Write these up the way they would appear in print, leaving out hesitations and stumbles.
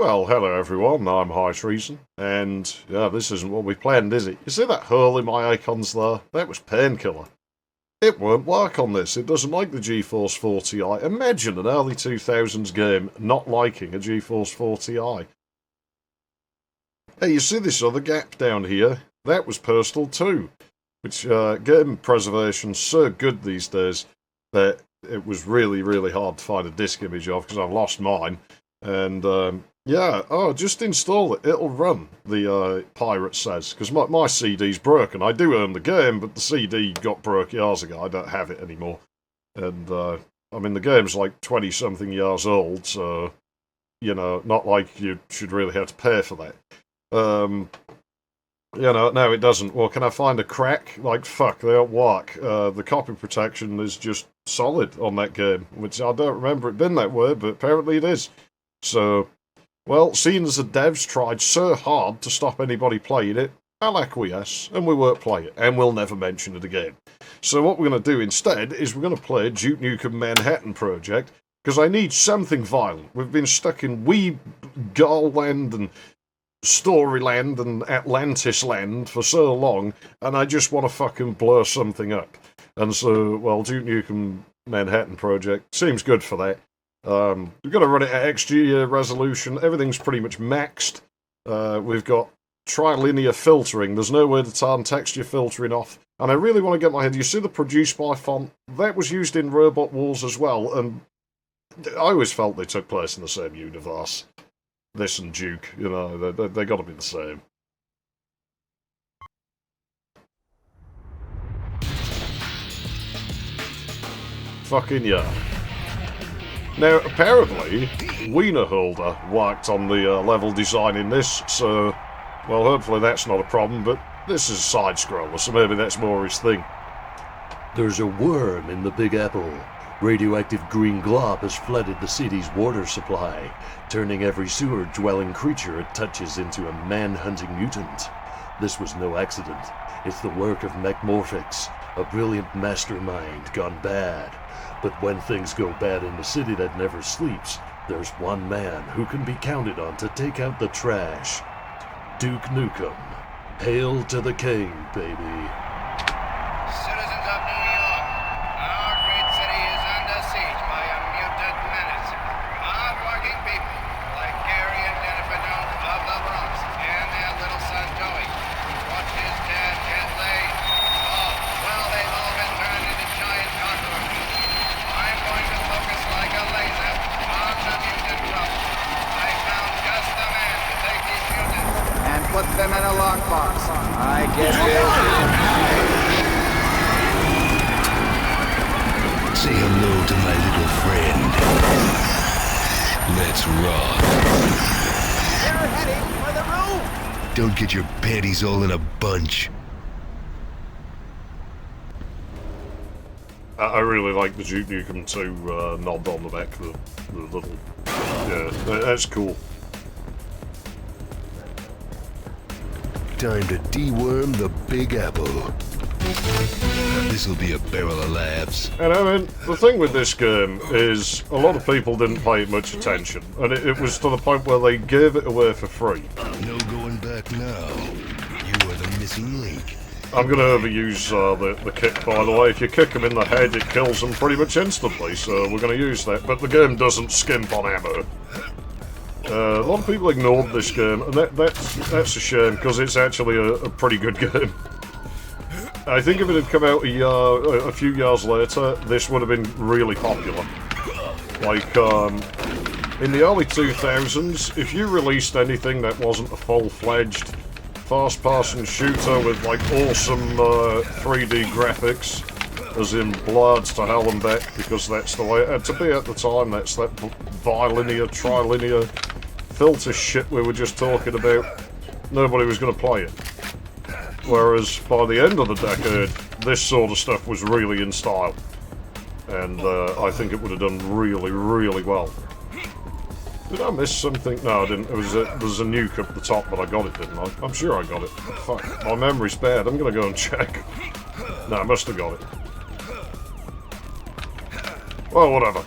Well, hello everyone, I'm High Treason, and yeah, this isn't what we planned, is it? You see that hole in my icons there? That was Painkiller. It won't work on this, it doesn't like the GeForce 4 Ti. Imagine an early 2000s game not liking a GeForce 4 Ti. Hey, you see this other gap down here? That was Postal II, which game preservation's so good these days that it was really hard to find a disk image of because I've lost mine. And yeah, just install it. It'll run, the pirate says, because my CD's broken. I do own the game, but the CD got broke years ago. I don't have it anymore. And, I mean, the game's like 20-something years old, so, you know, not like you should really have to pay for that. You know, no, it doesn't. Well, can I find a crack? Like, fuck, they don't work. The copy protection is just solid on that game, which I don't remember it being that way, but apparently it is. So, well, seeing as the devs tried so hard to stop anybody playing it, I'll acquiesce, and we won't play it, and we'll never mention it again. So what we're going to do instead is we're going to play Duke Nukem Manhattan Project, because I need something violent. We've been stuck in weeby land and Storyland and Atlantis land for so long, and I just want to fucking blow something up. And so, well, Duke Nukem Manhattan Project seems good for that. We've got to run it at XG resolution. Everything's pretty much maxed. We've got trilinear filtering. There's no way to turn texture filtering off. And I really want to get my head... You see the Produce by font? That was used in Robot Wars as well, and I always felt they took place in the same universe. This and Duke, you know, they got to be the same. Fucking yeah. Now, apparently, Wienerholder worked on the level design in this, so, well, hopefully that's not a problem, but this is a side-scroller, so maybe that's more his thing. There's a worm in the Big Apple. Radioactive green glob has flooded the city's water supply, turning every sewer-dwelling creature it touches into a man-hunting mutant. This was no accident. It's the work of Mechmorphix, a brilliant mastermind gone bad. But when things go bad in the city that never sleeps, there's one man who can be counted on to take out the trash. Duke Nukem. Hail to the king, baby. Citizens of New York, our great city is under siege by a mutant menace. Hard-working people like Gary and Jennifer Jones of the Bronx and their little son Joey watch his dad get laid. Oh, well, they've all been turned into giant cockroaches. I'm going to focus like a laser on the mutant group. I found just the man to take these mutants and put them in a lockbox. I give you... Say hello to my little friend. Let's rock. They're heading for the roof! Don't get your panties all in a bunch. I really like the Duke Nukem 2 knob on the back, the little... Yeah, that's cool. Time to deworm the Big Apple. This'll be a barrel of laughs. And I mean, the thing with this game is a lot of people didn't pay much attention, and it was to the point where they gave it away for free. No going back now. You are the missing link. I'm going to overuse the kick, by the way. If you kick them in the head, it kills them pretty much instantly, so we're going to use that. But the game doesn't skimp on ammo. A lot of people ignored this game, and that's a shame, because it's actually a pretty good game. I think if it had come out a few years later, this would have been really popular. Like, in the early 2000s, if you released anything that wasn't a full-fledged first-person shooter with, like, awesome 3D graphics, as in Bloods to hell and back, because that's the way it had to be at the time. That's that bilinear, trilinear filter shit we were just talking about. Nobody was going to play it. Whereas by the end of the decade, this sort of stuff was really in style. And I think it would have done really well. Did I miss something? No, I didn't. There's a nuke up the top, but I got it, didn't I? I'm sure I got it. Fuck, my memory's bad. I'm going to go and check. No, I must have got it. Well, whatever.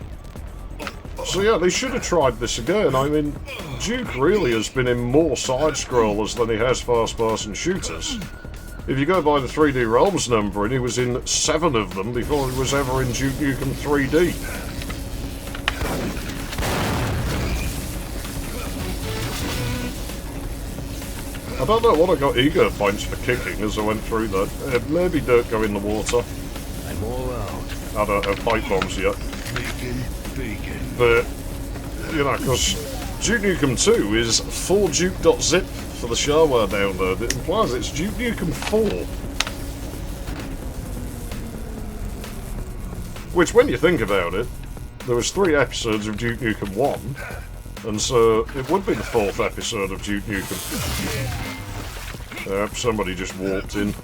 So yeah, they should have tried this again. I mean, Duke really has been in more side-scrollers than he has first-person shooters. If you go by the 3D Realms numbering, he was in 7 of them before he was ever in Duke Nukem 3D. I don't know what I got ego points for kicking as I went through that. Maybe dirt go in the water. I'm all out. I don't have pipe bombs yet. Bacon. But, you know, because Duke Nukem 2 is full Duke.zip for the shareware download. It implies it's Duke Nukem 4. Which, when you think about it, there was 3 episodes of Duke Nukem 1, and so it would be the 4th episode of Duke Nukem. Somebody just walked in.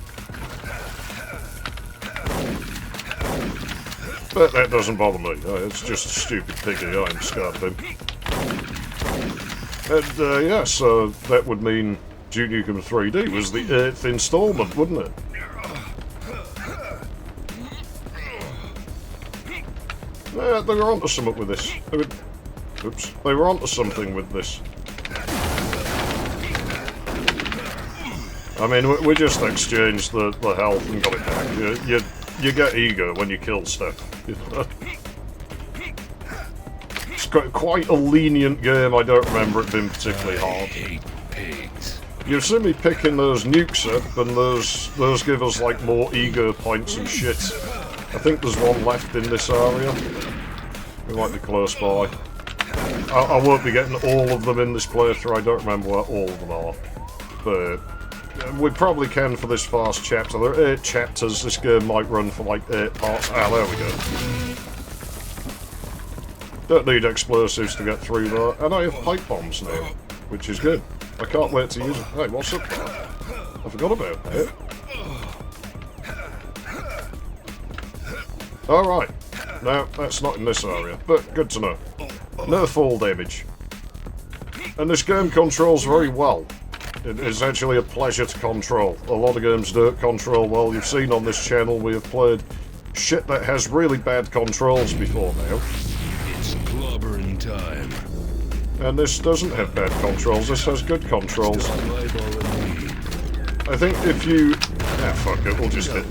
But that doesn't bother me. It's just a stupid piggy. I'm scared of him. And yeah, so that would mean Duke Nukem 3D was the 8th installment, wouldn't it? Yeah, they were onto something with this. They were onto something with this. I mean, we just exchanged the health and got it back. You get ego when you kill stuff. It's quite a lenient game. I don't remember it being particularly hard. You've seen me picking those nukes up, and those give us like more ego points and shit. I think there's one left in this area. We might be close by. I won't be getting all of them in this playthrough. I don't remember where all of them are, but we probably can for this fast chapter. There are 8 chapters. This game might run for like 8 parts. Ah, there we go. Don't need explosives to get through there. And I have pipe bombs now, which is good. I can't wait to use it. Hey, what's up there? I forgot about that. Alright. No, that's not in this area, but good to know. No fall damage. And this game controls very well. It is actually a pleasure to control. A lot of games don't control well. You've seen on this channel we have played shit that has really bad controls before now. It's clobbering time. And this doesn't have bad controls, this has good controls. I think if you... Ah, fuck it, we'll just hit.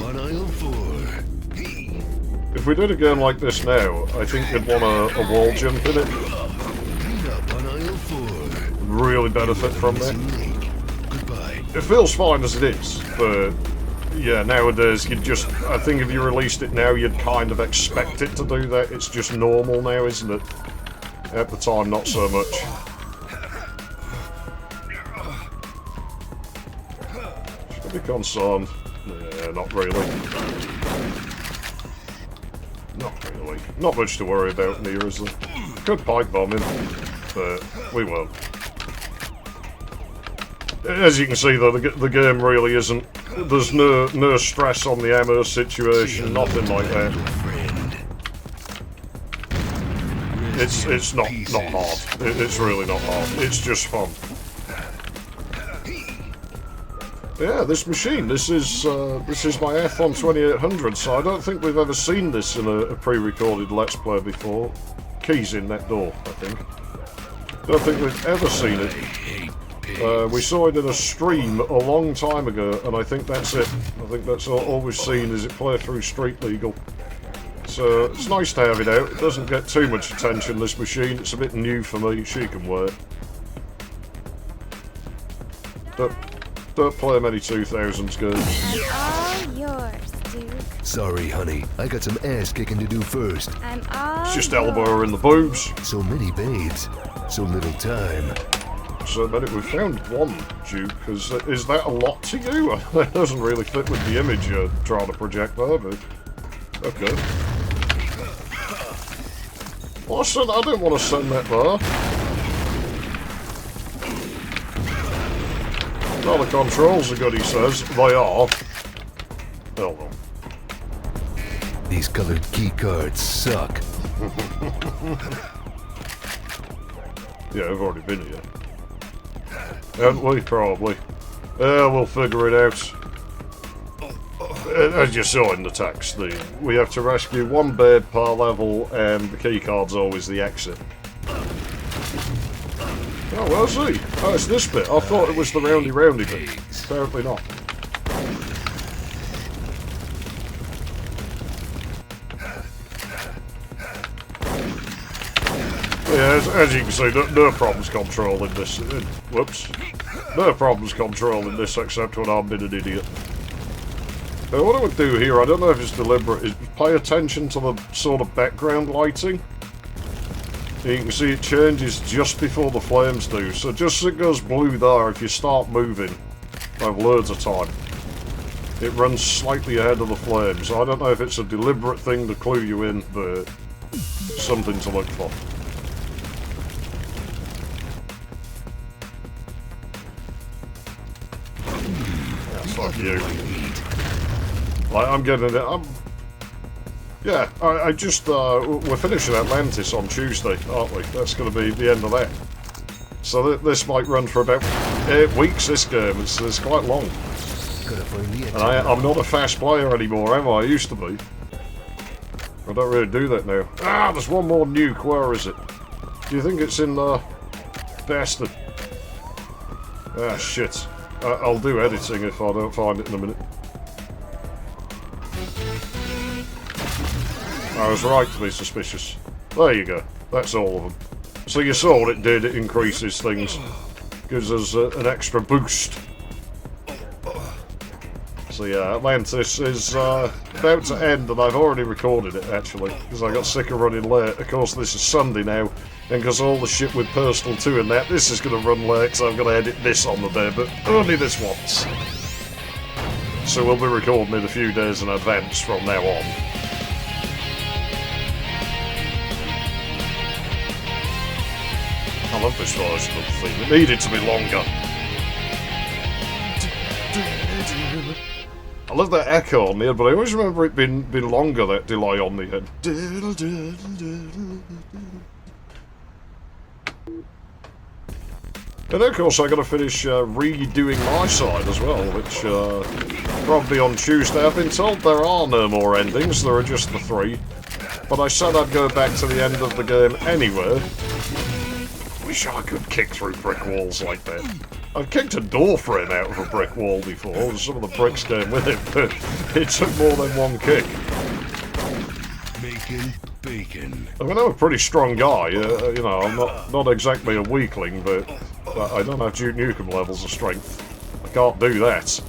If we did a game like this now, I think you'd want a wall jump in it. Really benefit from that. It feels fine as it is, but yeah, nowadays you'd just... I think if you released it now, you'd kind of expect it to do that. It's just normal now, isn't it? At the time, not so much. Should be concerned. Yeah, not really. Not really. Not much to worry about in here, is there? Could pipe bomb him, but we won't. As you can see, though, the game really isn't... There's no stress on the ammo situation, nothing like that. It's not hard. It's really not hard. It's just fun. Yeah, this machine. This is my Athlon 2800. So I don't think we've ever seen this in a pre-recorded Let's Play before. Keys in that door, I think. Don't think we've ever seen it. We saw it in a stream a long time ago, and I think that's it. I think that's all we've seen is it play through Street Legal. So it's nice to have it out. It doesn't get too much attention, this machine. It's a bit new for me. She can work. Don't play many 2000s games. I'm all yours, Duke. Sorry, honey. I got some ass kicking to do first. I'm all It's just elbow her in the boobs. So many babes. So little time. So many. We found one, Duke. Is that a lot to you? That doesn't really fit with the image you're trying to project there, but... Okay. Listen, I didn't want to send that there. Well, the controls are good, he says. They are. Hell no. These colored key cards suck. Yeah, I've already been here. Haven't we? Probably. We'll figure it out. As you saw in the text, we have to rescue one babe per level, and the keycard's always the exit. Oh, where's he? Oh, it's this bit. I thought it was the roundy bit. Apparently not. Yeah, as you can see, no problems controlling this. Whoops. No problems controlling this except when I'm being an idiot. What I would do here, I don't know if it's deliberate, is pay attention to the sort of background lighting. You can see it changes just before the flames do, so just as it goes blue there, if you start moving, I have loads of time. It runs slightly ahead of the flames. I don't know if it's a deliberate thing to clue you in, but something to look for. Fuck you. Like, I'm getting it. Yeah, I just, we're finishing Atlantis on Tuesday, aren't we? That's going to be the end of that. So this might run for about 8 weeks, this game. It's quite long. And I'm not a fast player anymore, am I? I used to be. I don't really do that now. Ah, there's one more nuke. Where is it? Do you think it's in the... Bastard. Ah, shit. I'll do editing if I don't find it in a minute. I was right to be suspicious. There you go. That's all of them. So you saw what it did. It increases things. Gives us an extra boost. So yeah, Atlantis is about to end, and I've already recorded it, actually, because I got sick of running late. Of course, this is Sunday now, and because all the shit with Postal II and that, this is going to run late, so I'm going to edit this on the day, but only this once. So we'll be recording it a few days in advance from now on. I love this version of the theme. It needed to be longer. I love that echo on the end, but I always remember it being longer, that delay on the end. And of course I got to finish redoing my side as well, which probably on Tuesday. I've been told there are no more endings, there are just the 3. But I said I'd go back to the end of the game anyway. Wish I could kick through brick walls like that. I've kicked a door frame out of a brick wall before, some of the bricks came with it, but it took more than one kick. Making bacon. I mean, I'm a pretty strong guy, you know, I'm not exactly a weakling, but I don't have Duke Nukem levels of strength. I can't do that.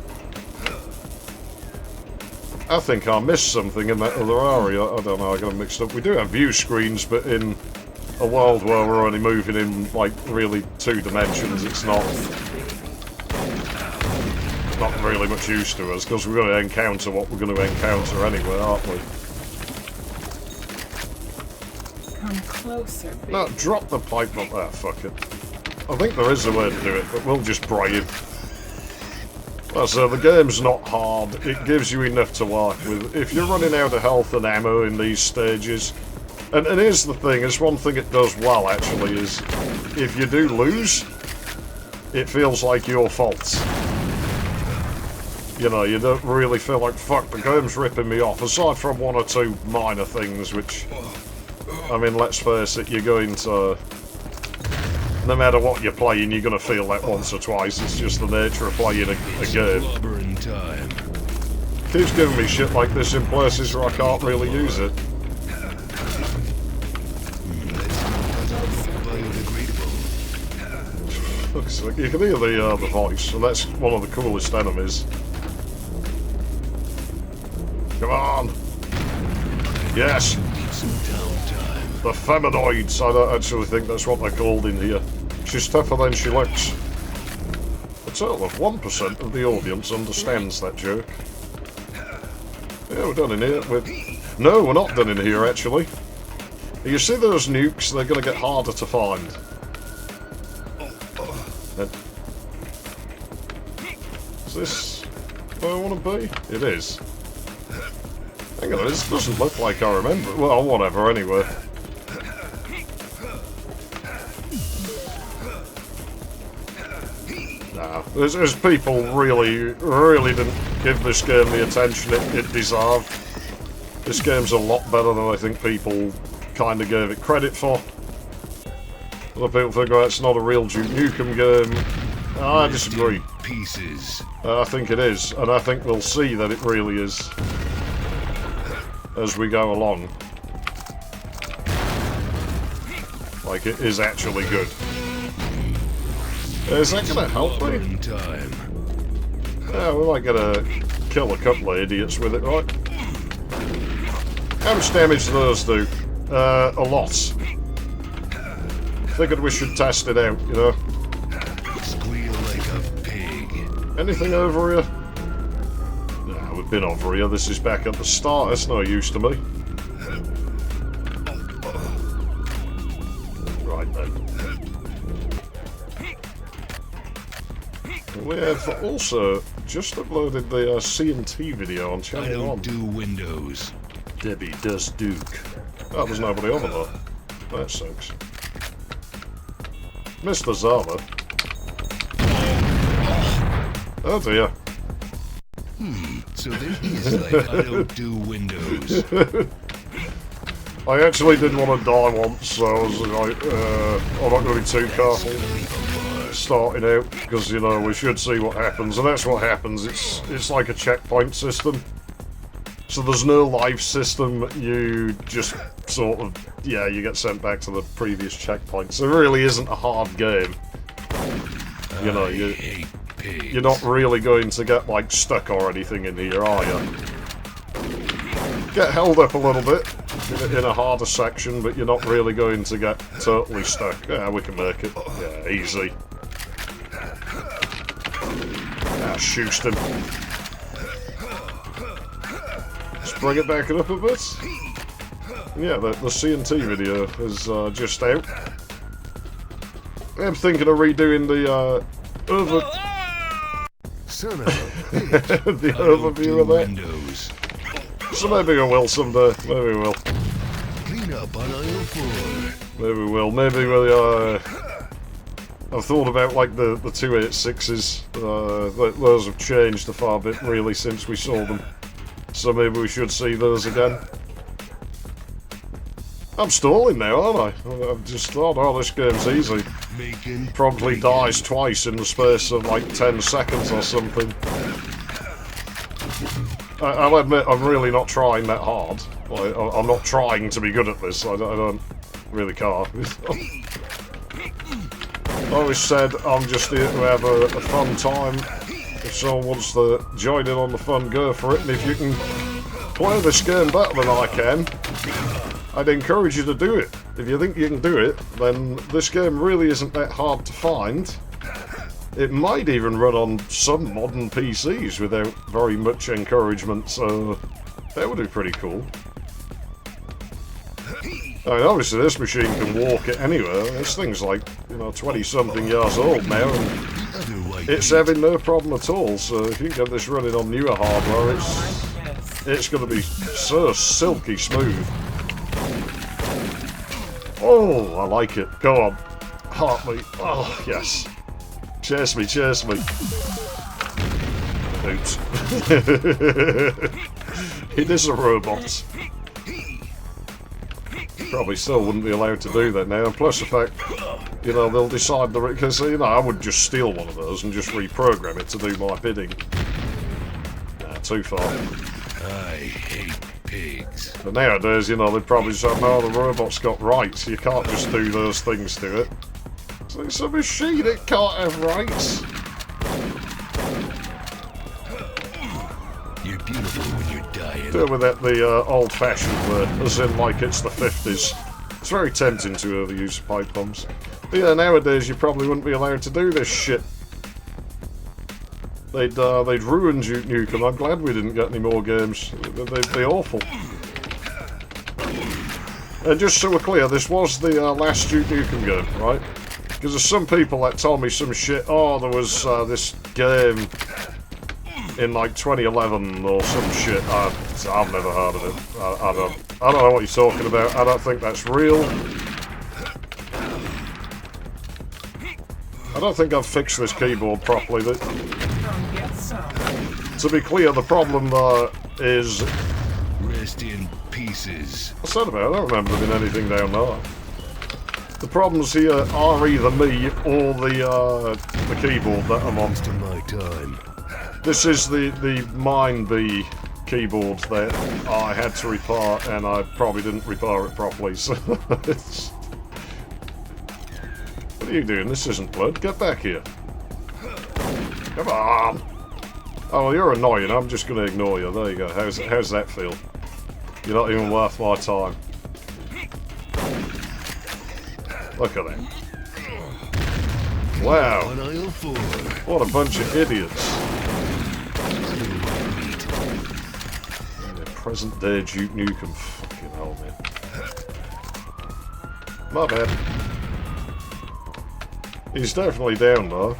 I think I missed something in that other area. I don't know, I got them mixed up. We do have view screens, but in a world where we're only moving in, like, really 2 dimensions, it's not really much use to us, because we're going to encounter what we're going to encounter anyway, aren't we? Come closer, baby. No, drop the pipe, not that, fuck it. I think there is a way to do it, but we'll just pray him. So the game's not hard, it gives you enough to work with. If you're running out of health and ammo in these stages, and here's the thing, it's one thing it does well actually, is if you do lose, it feels like your fault. You know, you don't really feel like, fuck, the game's ripping me off, aside from 1 or 2 minor things, which, I mean, let's face it, you're going to, no matter what you're playing, you're going to feel that once or twice. It's just the nature of playing a game. Keeps giving me shit like this in places where I can't really use it. Looks like you can hear the voice, and that's one of the coolest enemies. Come on! Yes! The feminoids, I don't actually think that's what they're called in here. She's tougher than she looks. A total of 1% of the audience understands that joke. Yeah, we're done in here with... No, we're not done in here, actually. You see those nukes? They're going to get harder to find. Is this where I want to be? It is. Hang on, this doesn't look like I remember. Well, whatever, anyway. Nah, there's people really didn't give this game the attention it deserved. This game's a lot better than I think people kind of gave it credit for. Other people think, well, it's not a real Duke Nukem game. I disagree. Pieces. I think it is, and I think we'll see that it really is as we go along. Like, it is actually good. Is that gonna help me? In time. Yeah, we might get a kill a couple of idiots with it, right? How much damage do those do? A lot. Figured we should test it out, you know? Squeal like a pig. Anything over here? Nah, we've been over here. This is back at the start. That's no use to me. Right then. We have also just uploaded the C&T video on I channel 1. don't do windows. Debbie does Duke. Oh, there's nobody over there. That sucks. Mr. Zava. Oh dear. So there is like I don't do windows. I actually did want to die once, so I was like, I'm not going to be too careful starting out, because, you know, we should see what happens, and that's what happens. It's like a checkpoint system. So there's no life system, you just sort of, yeah, you get sent back to the previous checkpoint. So it really isn't a hard game. You know, you're not really going to get, like, stuck or anything in here, are you? Get held up a little bit in a harder section, but you're not really going to get totally stuck. Yeah, we can make it. Yeah, easy. Ah, shoosed him. Let's bring it back up a bit. Yeah, the C&T video is just out. I'm thinking of redoing the Son of a bitch. the I don't overview do of that. windows. So maybe I will someday. Maybe we will. Clean up on aisle 4. Maybe we will. Maybe we'll. I've thought about like the 286s. Those have changed a far bit really since we saw them. So maybe we should see those again. I'm stalling now, aren't I? I've just thought, oh, this game's easy. Making Probably dies twice in the space of like 10 seconds or something. I'll admit, I'm really not trying that hard. Like, I'm not trying to be good at this. I don't really care. I always said I'm just here to have a fun time. If someone wants to join in on the fun, go for it. And if you can play this game better than I can, I'd encourage you to do it. If you think you can do it, then this game really isn't that hard to find. It might even run on some modern PCs without very much encouragement, so that would be pretty cool. I mean, obviously this machine can walk it anywhere. This thing's like, you know, 20-something years old now, and it's having no problem at all. So if you can get this running on newer hardware, it's going to be so silky smooth. Oh, I like it. Go on. Heartbeat. Oh, yes. Chase me, chase me. Oops. It is a robot. Probably still wouldn't be allowed to do that now. And plus the fact, you know, they'll decide because, you know, I would just steal one of those and just reprogram it to do my bidding. Nah, too far. I hate pigs. But nowadays, you know, they'd probably say, no, the robot's got rights. You can't just do those things to it. So it's a machine, it can't have rights. You're beautiful when you're dying. Do it with that the old-fashioned way, as in like it's the 50s. It's very tempting to overuse pipe bombs. But yeah, nowadays you probably wouldn't be allowed to do this shit. They'd ruin Duke Nukem. I'm glad we didn't get any more games. They'd be awful. And just so we're clear, this was the last Duke Nukem game, right? Because there's some people that told me some shit, oh, there was this game in like 2011 or some shit. I've never heard of it. I don't know what you're talking about. I don't think that's real. I don't think I've fixed this keyboard properly. To be clear, the problem is... Rest in pieces. What's that about? I don't remember there being anything down there. The problems here are either me or the keyboard that I'm on. Most of my time. This is the Mine Bee keyboard that I had to repair, and I probably didn't repair it properly, so it's... What are you doing? This isn't blood. Get back here. Come on! Oh, well, you're annoying. I'm just going to ignore you. There you go. How's that feel? You're not even worth my time. Look at that. Wow. On aisle 4. What a bunch of idiots. Present day Duke Nukem. Fucking hell, man. My bad. He's definitely down, though.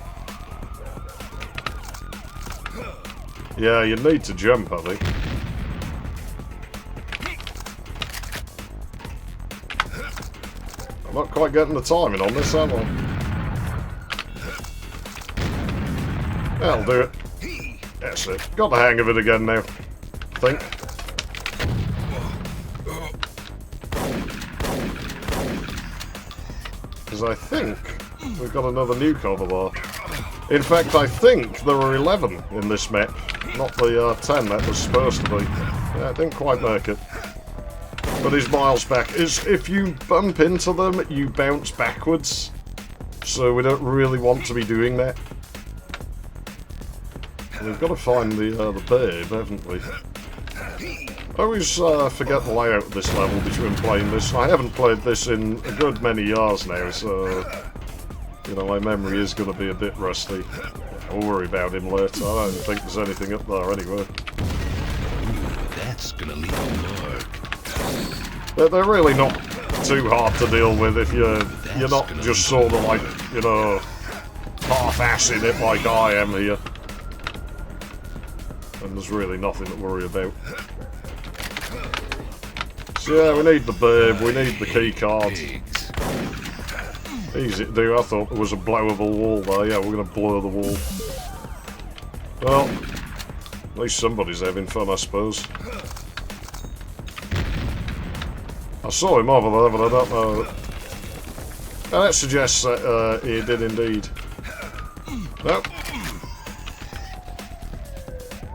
Yeah, you need to jump, I think. I'm not quite getting the timing on this, am I? That'll do it. That's it. Got the hang of it again now, I think. Because I think we've got another nuke over there. In fact, I think there are 11 in this map, not the 10 that was supposed to be. Yeah, I didn't quite make it. But he's miles back. If you bump into them, you bounce backwards. So we don't really want to be doing that. And we've got to find the babe, haven't we? I always forget the layout of this level between playing this. I haven't played this in a good many years now, so... You know, my memory is going to be a bit rusty. I'll worry about him later. I don't think there's anything up there anyway. That's gonna leave a mark. They're really not too hard to deal with if you're not just sort of like, you know, half-assing it like I am here. And there's really nothing to worry about. So yeah, we need the babe, we need the key card. Easy to do. I thought there was a blowable wall there. Yeah, we're going to blow the wall. Well, at least somebody's having fun, I suppose. I saw him over there, but I don't know. Now, that suggests that he did indeed. Nope.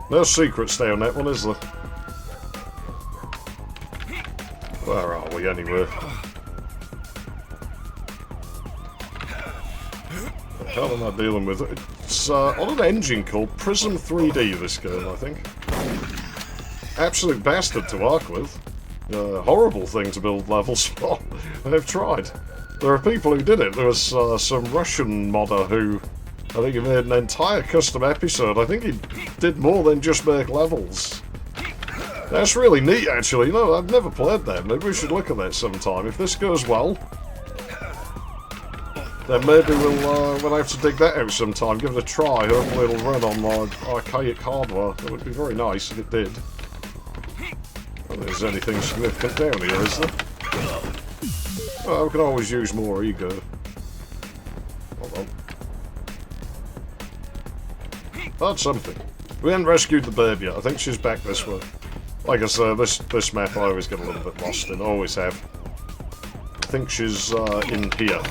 No secrets down that one, is there? Where are we, anyway? What the hell am I dealing with? It's on an engine called Prism 3D, this game, I think. Absolute bastard to work with. Horrible thing to build levels for. They've tried. There are people who did it. There was some Russian modder who, I think he made an entire custom episode. I think he did more than just make levels. That's really neat, actually. You know, I've never played that. Maybe we should look at that sometime. If this goes well, then maybe we'll have to dig that out sometime. Give it a try. Hopefully it'll run on my archaic hardware. That would be very nice if it did. I don't think there's anything significant down here, is there? Oh, we can always use more ego. Hold on. That's something. We haven't rescued the babe yet. I think she's back this way. Like I said, this map I always get a little bit lost in. Always have. I think she's in here.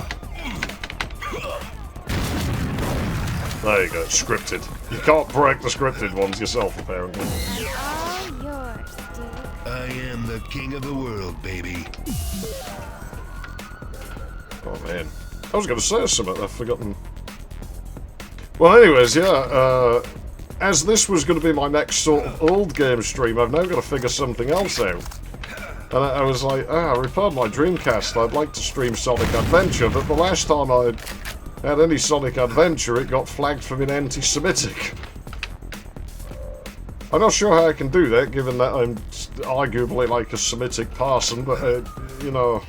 There you go, scripted. You can't break the scripted ones yourself, apparently. All yours, dude. I am the king of the world, baby. Oh man. I was going to say something, I've forgotten. Well, anyways, yeah, as this was going to be my next sort of old game stream, I've now got to figure something else out. And I was like, I repaired my Dreamcast, I'd like to stream Sonic Adventure, but the last time I had any Sonic Adventure, it got flagged for being anti-Semitic. I'm not sure how I can do that, given that I'm arguably like a Semitic person, but, you know,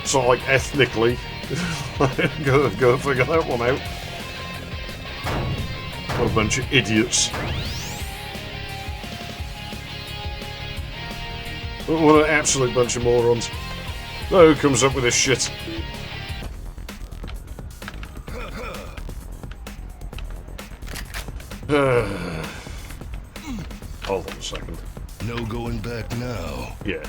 sort of like ethnically. go figure that one out. What a bunch of idiots. What an absolute bunch of morons. Who comes up with this shit? Hold on a second. No going back now. Yeah.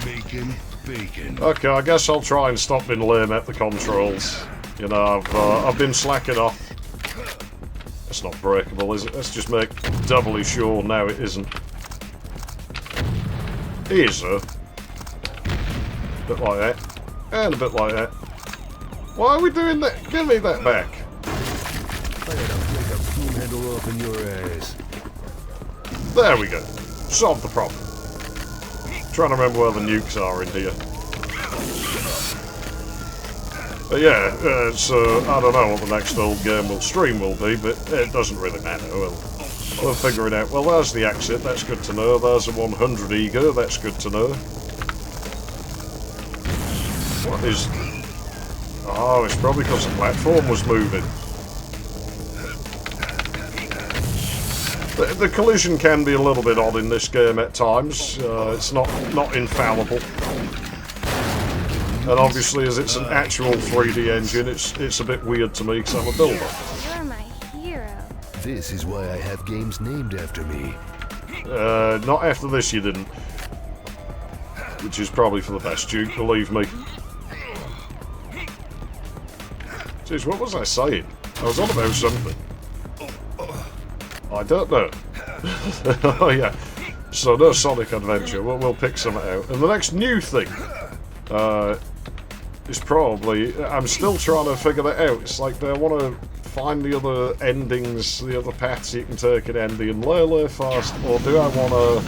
Bacon, bacon. Okay, I guess I'll try and stop being lame at the controls. You know, I've been slacking off. That's not breakable, is it? Let's just make doubly sure now it isn't. Here's a bit like that, and a bit like that. Why are we doing that? Give me that back. I had to break a boom handle off in your ass. There we go. Solved the problem. Trying to remember where the nukes are in here. But yeah, so I don't know what the next old game will stream will be, but it doesn't really matter. We'll figure it out. Well, there's the exit, that's good to know. There's a 100 ego, that's good to know. What is... Oh, it's probably because the platform was moving. The collision can be a little bit odd in this game at times. It's not infallible. And obviously, as it's an actual 3D engine, it's a bit weird to me because I'm a builder. You're my hero. This is why I have games named after me. Not after this, you didn't. Which is probably for the best, Duke, believe me. Jeez, what was I saying? I was on about something. I don't know. Oh yeah. So no Sonic Adventure. We'll pick something out. And the next new thing is probably... I'm still trying to figure that out. It's like they want to find the other endings, the other paths you can take in Andy and Lele fast, or do I want to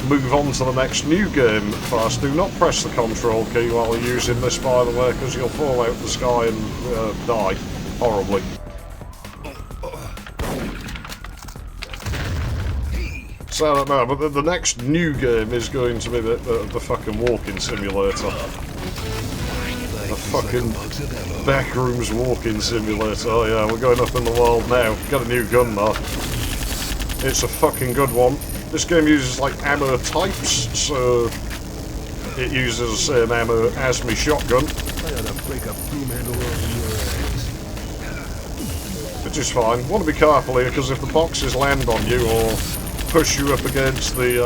move on to the next new game fast? Do not press the control key while you're using this, by the way, because you'll fall out of the sky and die horribly. So I don't know, but the next new game is going to be the fucking walking simulator. The fucking backrooms walking simulator. Oh yeah, we're going up in the world now. Got a new gun though. It's a fucking good one. This game uses like ammo types, so it uses the same ammo as my shotgun. Which is fine. Want to be careful here, because if the boxes land on you or push you up against the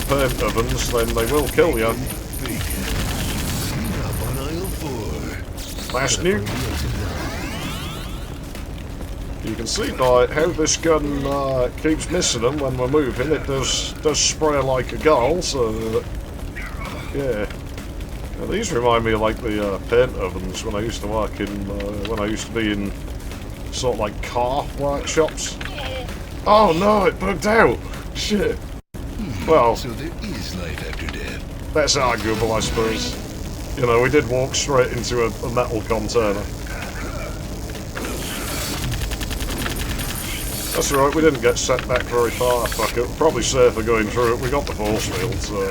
paint ovens, then they will kill you. Last nuke. You can see by how this gun keeps missing them when we're moving. It does spray like a gull, so yeah. Now, these remind me of like the paint ovens when I used to work in when I used to be in sort of like car workshops. Oh no, it bugged out. Shit. Well, so there is life after death. That's arguable, I suppose. You know, we did walk straight into a metal container. That's alright, we didn't get set back very far. Fuck it, probably safer going through it. We got the force field, so...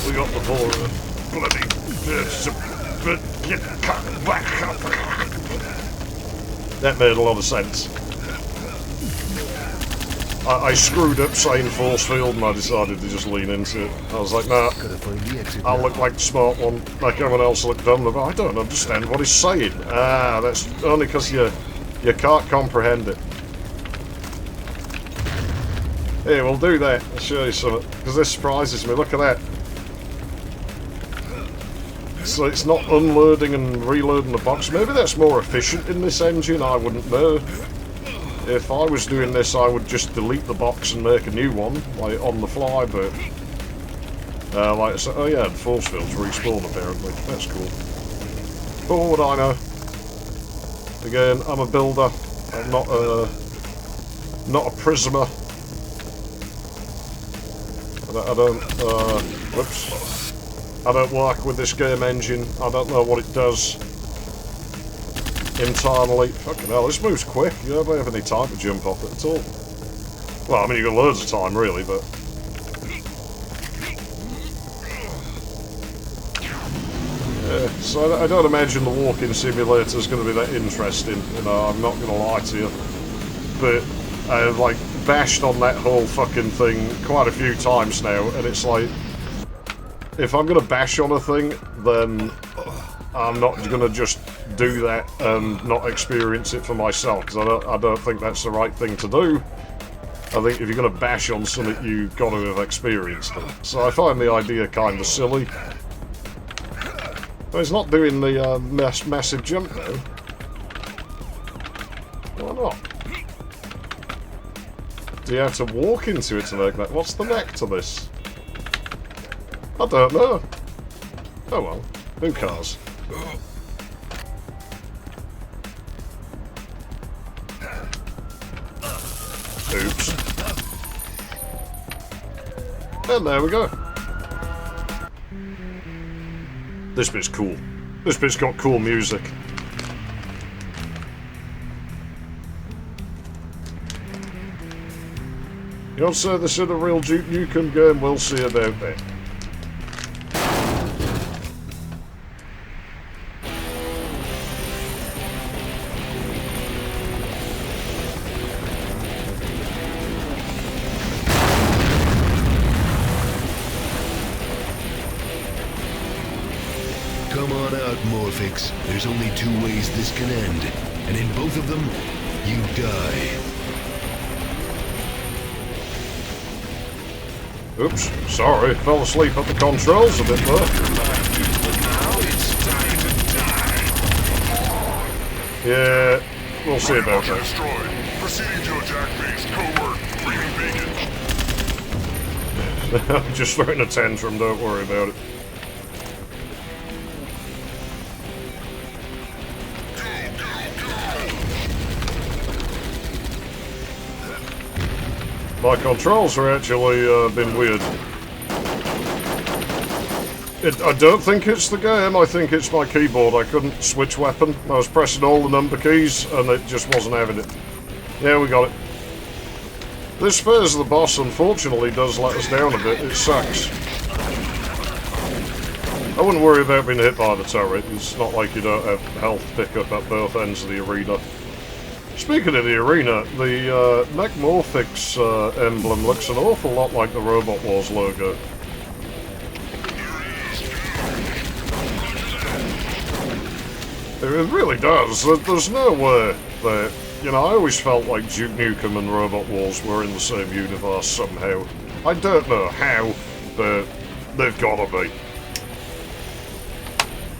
We got the bloody... That made a lot of sense. I screwed up saying force field and I decided to just lean into it. I was like, nah, I'll look like the smart one, like everyone else looked dumb. But I don't understand what he's saying. Ah, that's only because you can't comprehend it. Here, we'll do that. I'll show you something, because this surprises me. Look at that. So it's not unloading and reloading the box. Maybe that's more efficient in this engine, I wouldn't know. If I was doing this, I would just delete the box and make a new one, like on the fly, but... like, so, oh yeah, the force fields respawn apparently. That's cool. But what would I know? Again, I'm a builder. I'm not a prismer. I don't whoops. I don't work with this game engine. I don't know what it does internally. Fucking hell, this moves quick. You don't have any time to jump off it at all. Well, I mean, you've got loads of time, really, but... Yeah, so I don't imagine the walking simulator is going to be that interesting, you know, I'm not going to lie to you. But I've, like, bashed on that whole fucking thing quite a few times now, and it's like... If I'm going to bash on a thing, then I'm not going to just do that and not experience it for myself, because I don't think that's the right thing to do. I think if you're going to bash on something, you've got to have experienced it. So I find the idea kind of silly. But it's not doing the massive jump now. Why not? Do you have to walk into it to make that? What's the neck to this? I don't know. Oh well, who cares? Oops. And there we go. This bit's cool. This bit's got cool music. You don't say this is a real Duke Nukem game, we'll see about that. Come on out, Morphix. There's only two ways this can end, and in both of them, you die. Oops, sorry, fell asleep at the controls a bit there. Now it's time to die. Yeah, we'll see about that. Destroyed. Proceeding to attack base. Covert. Bringing beacon. I'm just throwing a tantrum, don't worry about it. My controls are actually been weird. I don't think it's the game, I think it's my keyboard. I couldn't switch weapon. I was pressing all the number keys and it just wasn't having it. Yeah, we got it. This phase of the boss unfortunately does let us down a bit. It sucks. I wouldn't worry about being hit by the turret. It's not like you don't have health pickup at both ends of the arena. Speaking of the arena, the Mechmorphix emblem looks an awful lot like the Robot Wars logo. It really does. There's no way that... You know, I always felt like Duke Nukem and Robot Wars were in the same universe somehow. I don't know how, but they've gotta be.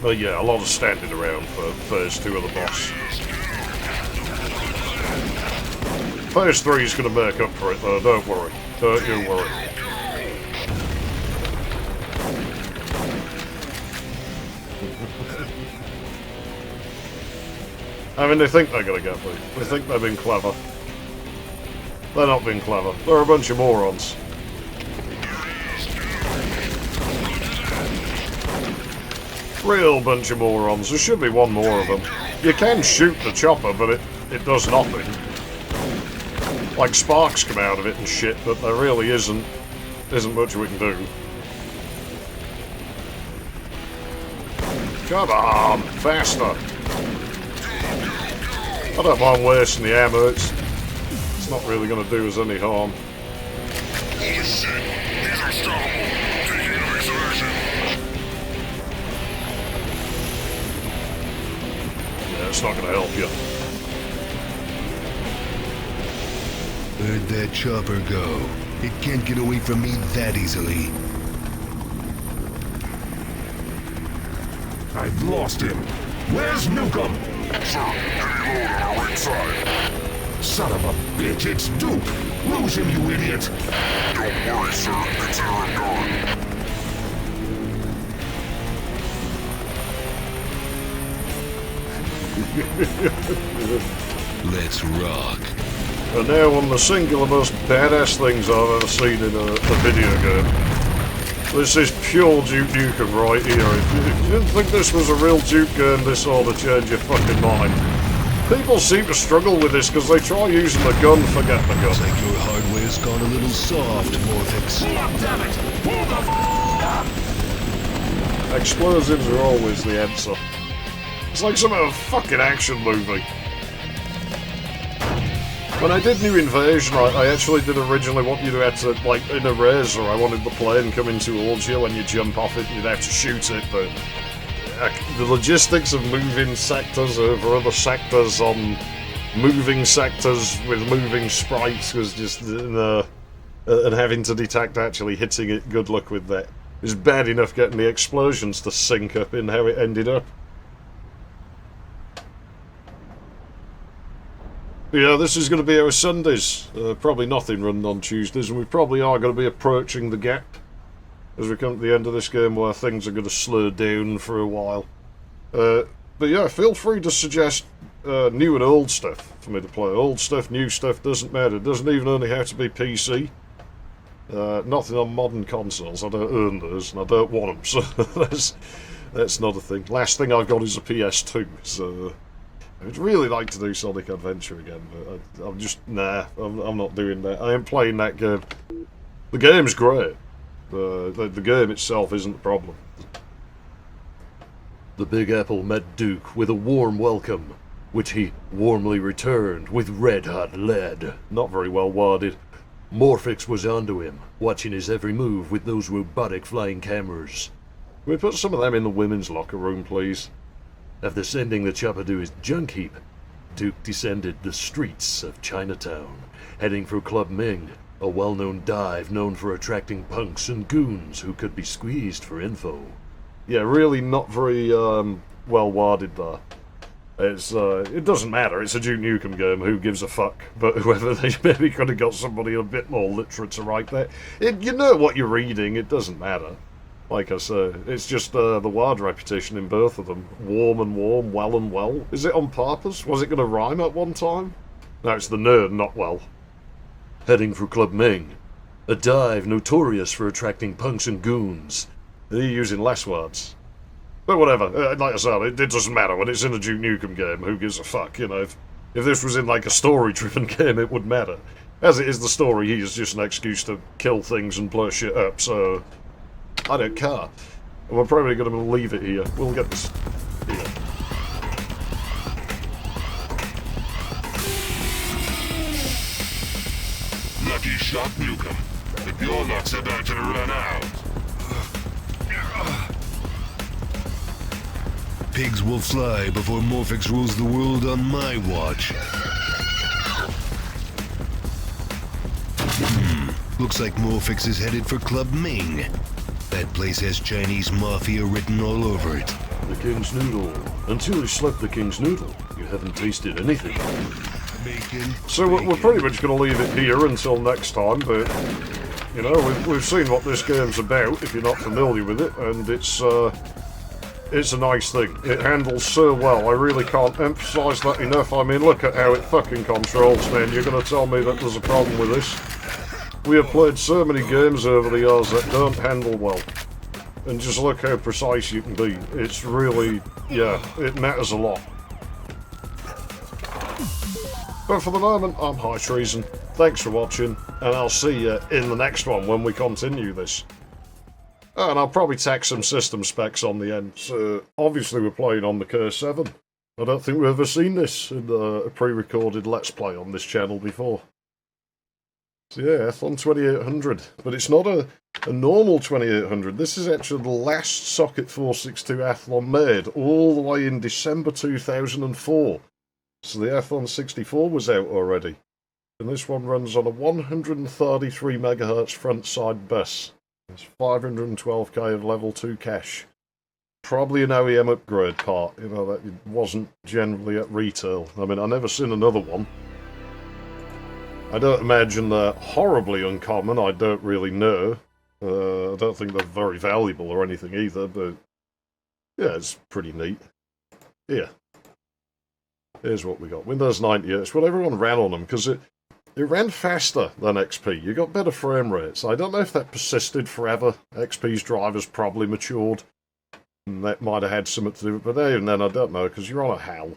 But yeah, a lot of standing around for phase 2 of the boss. Phase 3 is going to make up for it though, don't worry. Don't you worry. I mean, they think they're going to get me. They think they've been clever. They're not being clever. They're a bunch of morons. Real bunch of morons. There should be one more of them. You can shoot the chopper, but it does nothing. Like sparks come out of it and shit, but there really isn't much we can do. Come on, faster! I don't mind wasting the ammo, it's not really going to do us any harm. Holy shit! He's unstoppable! Taking evasive action! Yeah, it's not going to help you. Where'd that chopper go? It can't get away from me that easily. I've lost him! Where's Nukem? Sir, heavy load on our right side. Son of a bitch, it's Duke! Lose him, you idiot! Don't worry, sir. It's already gone. Let's rock. And now one of the singular most badass things I've ever seen in a video game. This is pure Duke Nukem right here. If you didn't think this was a real Duke game, this ought to change your fucking mind. People seem to struggle with this because they try using the gun, forget the gun. Looks like your hardware's gone a little soft, Morphix. Damn it! Pull the f*** up! Explosives are always the answer. It's like some of a fucking action movie. When I did New Invasion, I actually did originally want you to have to, like, in a razor, I wanted the plane coming towards you when you jump off it and you'd have to shoot it, but the logistics of moving sectors over other sectors on moving sectors with moving sprites was just... and having to detect actually hitting it, good luck with that. It was bad enough getting the explosions to sync up in how it ended up. Yeah, this is going to be our Sundays. Probably nothing running on Tuesdays, and we probably are going to be approaching the gap as we come to the end of this game where things are going to slow down for a while. But yeah, feel free to suggest new and old stuff for me to play. Old stuff, new stuff, doesn't matter. It doesn't even only have to be PC. Nothing on modern consoles. I don't own those, and I don't want them, so that's not a thing. Last thing I've got is a PS2, so... I'd really like to do Sonic Adventure again, but I'm just... Nah, I'm not doing that. I am playing that game. The game's great. The game itself isn't the problem. The Big Apple met Duke with a warm welcome, which he warmly returned with red-hot lead. Not very well worded. Morphix was onto him, watching his every move with those robotic flying cameras. Can we put some of them in the women's locker room, please? After sending the chopper to his junk heap, Duke descended the streets of Chinatown, heading for Club Ming, a well-known dive known for attracting punks and goons who could be squeezed for info. Yeah, really not very well worded there. It doesn't matter, it's a Duke Nukem game, who gives a fuck? But whether they maybe could have got somebody a bit more literate to write that. You know what you're reading, it doesn't matter. Like I say, it's just the word repetition in both of them. Warm and warm, well and well. Is it on purpose? Was it going to rhyme at one time? No, it's the nerd, not well. Heading for Club Ming, a dive notorious for attracting punks and goons. You're using less words. But whatever, like I said, it doesn't matter. When it's in a Duke Nukem game, who gives a fuck, you know? If this was in like a story-driven game, it would matter. As it is the story, he is just an excuse to kill things and blow shit up, so... I don't care. And we're probably going to leave it here. We'll get this here. Lucky shot, Nukem. But your luck's about to run out. Pigs will fly before Morphix rules the world on my watch. Looks like Morphix is headed for Club Ming. That place has Chinese mafia written all over it. The King's Noodle. Until you slip the King's Noodle, you haven't tasted anything. Bacon, So we're pretty much going to leave it here until next time, but, you know, we've seen what this game's about, if you're not familiar with it, and it's a nice thing. It handles so well, I really can't emphasise that enough. I mean, look at how it fucking controls, man. You're going to tell me that there's a problem with this? We have played so many games over the years that don't handle well. And just look how precise you can be. It's really, yeah, it matters a lot. But for the moment, I'm High Treason. Thanks for watching, and I'll see you in the next one when we continue this. And I'll probably tack some system specs on the end. So, obviously we're playing on the K7. I don't think we've ever seen this in a pre-recorded Let's Play on this channel before. So yeah, Athlon 2800, but it's not a normal 2800. This is actually the last Socket 462 Athlon made, all the way in December 2004. So the Athlon 64 was out already. And this one runs on a 133 MHz front side bus. It's 512k of level 2 cache. Probably an OEM upgrade part, you know, that wasn't generally at retail. I mean, I've never seen another one. I don't imagine they're horribly uncommon, I don't really know. I don't think they're very valuable or anything either, but yeah, it's pretty neat. Here. Here's what we got. Windows 98, it's what everyone ran on them, because it ran faster than XP. You got better frame rates. I don't know if that persisted forever. XP's drivers probably matured, and that might have had something to do with it, but even then I don't know, because you're on a HAL.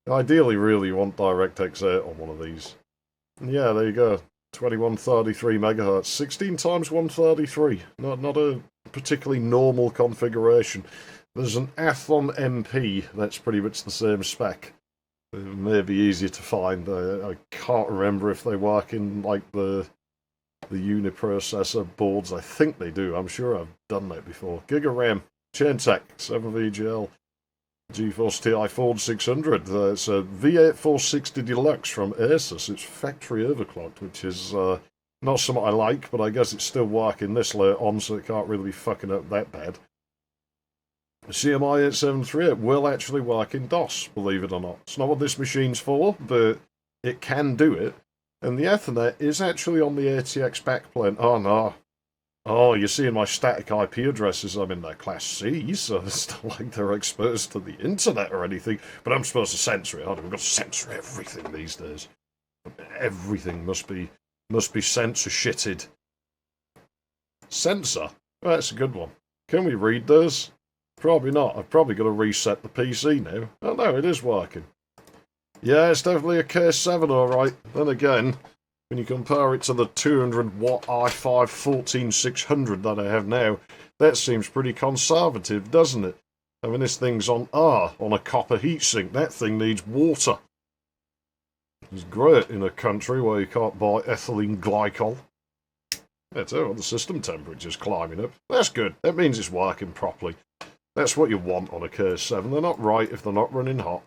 Ideally, really, you want DirectX 8 on one of these. Yeah, there you go. 2133 MHz. 16 times 133. Not a particularly normal configuration. There's an Athlon MP that's pretty much the same spec. It may be easier to find. I can't remember if they work in like the uniprocessor boards. I think they do. I'm sure I've done that before. Giga RAM. Chaintech 7VGL. GeForce TI 4600. It's a V8 460 Deluxe from Asus. It's factory overclocked, which is not something I like, but I guess it's still working this late on, so it can't really be fucking up that bad. CMI 8738 will actually work in DOS, believe it or not. It's not what this machine's for, but it can do it. And the Ethernet is actually on the ATX backplane. Oh no. Oh, you're seeing my static IP addresses. I'm in their Class C, so it's not like they're exposed to the internet or anything. But I'm supposed to censor it. We've got to censor everything these days. Everything must be censor-shitted. Censor? Oh, that's a good one. Can we read those? Probably not. I've probably got to reset the PC now. Oh no, it is working. Yeah, it's definitely a K7, alright. Then again, when you compare it to the 200-watt i5 14600 that I have now, that seems pretty conservative, doesn't it? I mean, this thing's on a copper heatsink. That thing needs water. It's great in a country where you can't buy ethylene glycol. That's it, the system temperature's climbing up. That's good. That means it's working properly. That's what you want on a K7. They're not right if they're not running hot.